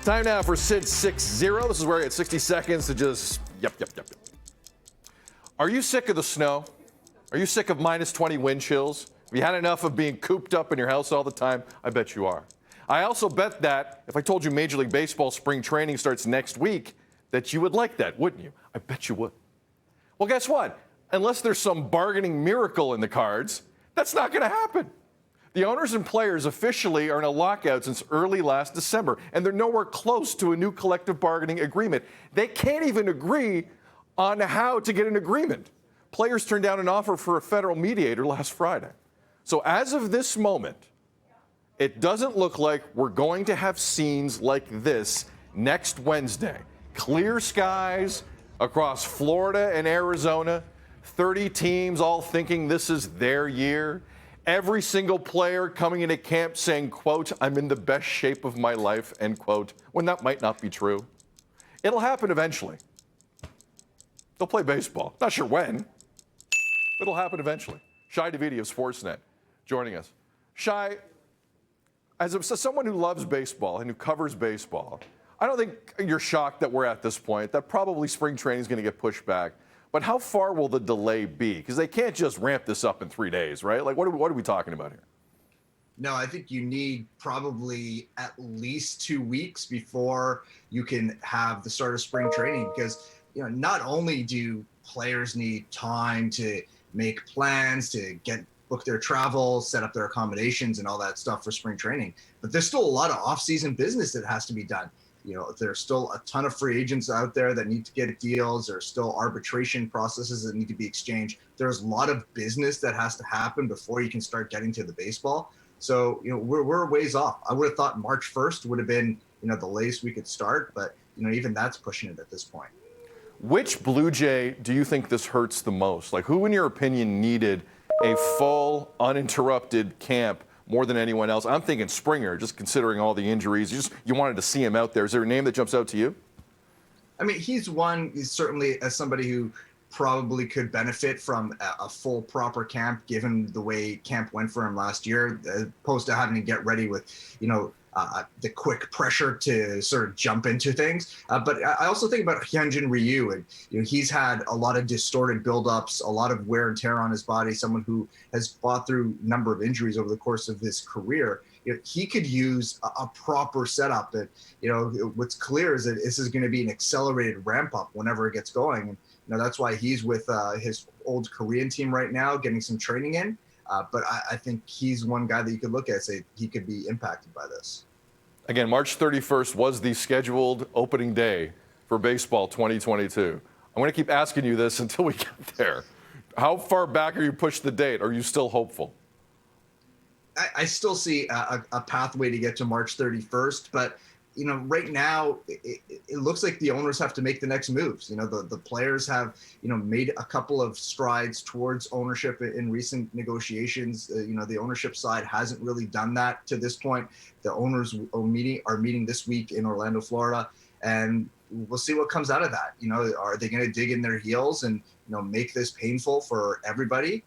Time now for Sid 6-0. This is where I get 60 seconds to just yep. Are you sick of the snow? Are you sick of minus 20 wind chills? Have you had enough of being cooped up in your house all the time? I bet you are. I also bet that if I told you Major League Baseball spring training starts next week, that you would like that, wouldn't you? I bet you would. Well, guess what? Unless there's some bargaining miracle in the cards, that's not going to happen. The owners and players officially are in a lockout since early last December, and they're nowhere close to a new collective bargaining agreement. They can't even agree on how to get an agreement. Players turned down an offer for a federal mediator last Friday. So as of this moment, it doesn't look like we're going to have scenes like this next Wednesday. Clear skies across Florida and Arizona, 30 teams all thinking this is their year. Every single player coming into camp saying, quote, I'm in the best shape of my life, end quote, when that might not be true. It'll happen eventually. They'll play baseball. Not sure when. It'll happen eventually. Shai Davidi of Sportsnet joining us. Shai, as someone who loves baseball and who covers baseball, I don't think you're shocked that we're at this point, that probably spring training is going to get pushed back. But how far will the delay be? Because they can't just ramp this up in 3 days, right? Like, what are we talking about here? No, I think you need probably at least 2 weeks before you can have the start of spring training, because not only do players need time to make plans, to book their travel, set up their accommodations and all that stuff for spring training, but there's still a lot of off-season business that has to be done. There's still a ton of free agents out there that need to get deals. There's still arbitration processes that need to be exchanged. There's a lot of business that has to happen before you can start getting to the baseball. So, we're a ways off. I would have thought March 1st would have been, the latest we could start, but, even that's pushing it at this point. Which Blue Jay do you think this hurts the most? Like, who, in your opinion, needed a full, uninterrupted camp more than anyone else? I'm thinking Springer, just considering all the injuries. You wanted to see him out there. Is there a name that jumps out to you? I mean, he's certainly as somebody who probably could benefit from a full proper camp, given the way camp went for him last year, as opposed to having to get ready with, the quick pressure to sort of jump into things. But I also think about Hyunjin Ryu, and he's had a lot of distorted buildups, a lot of wear and tear on his body. Someone who has fought through a number of injuries over the course of his career. He could use a proper setup. That what's clear is that this is going to be an accelerated ramp up whenever it gets going. And that's why he's with his old Korean team right now, getting some training in. But I think he's one guy that you could look at and say he could be impacted by this. Again, March 31st was the scheduled opening day for baseball 2022. I'm going to keep asking you this until we get there. How far back are you pushed the date? Are you still hopeful? I still see a pathway to get to March 31st, but right now it looks like the owners have to make the next moves. The players have made a couple of strides towards ownership in recent negotiations. The ownership side hasn't really done that to this point. The owners are meeting this week in Orlando, Florida, and we'll see what comes out of that. Are they going to dig in their heels and make this painful for everybody?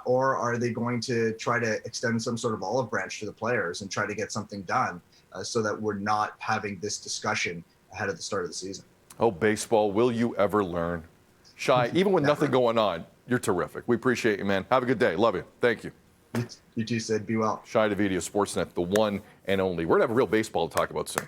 Or are they going to try to extend some sort of olive branch to the players and try to get something done so that we're not having this discussion ahead of the start of the season? Oh, baseball, will you ever learn? Shai, even with nothing going on, you're terrific. We appreciate you, man. Have a good day. Love you. Thank you. You too, Sid. Be well. Shai Davidi of Sportsnet, the one and only. We're going to have a real baseball to talk about soon.